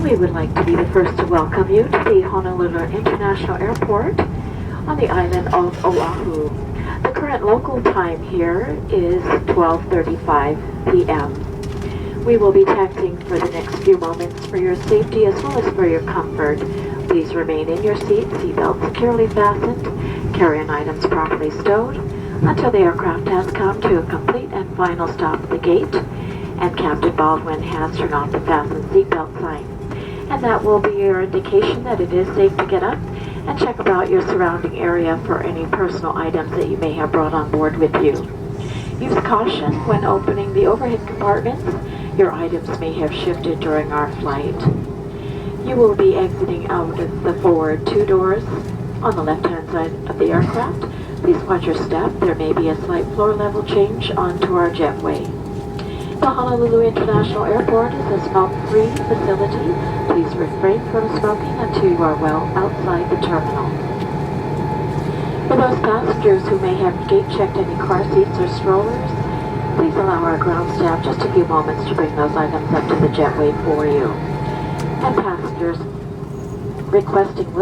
We would like to be the first to welcome you to the Honolulu International Airport on the island of Oahu. The current local time here is 12:35 p.m. We will be taxiing for the next few moments for your safety as well as for your comfort. Please remain in your seat, seatbelt securely fastened, carry-on items properly stowed until the aircraft has come to a complete and final stop at the gate, and Captain Baldwin has turned off the fasten seatbelt sign. And that will be your indication that it is safe to get up and check about your surrounding area for any personal items that you may have brought on board with you. Use caution when opening the overhead compartments. Your items may have shifted during our flight. You will be exiting out of the forward two doors on the left-hand side of the aircraft. Please watch your step. There may be a slight floor level change onto our jetway. The Honolulu International Airport is a smoke-free facility. Please refrain from smoking until you are well outside the terminal. For those passengers who may have gate-checked any car seats or strollers, please allow our ground staff just a few moments to bring those items up to the jetway for you. And passengers requesting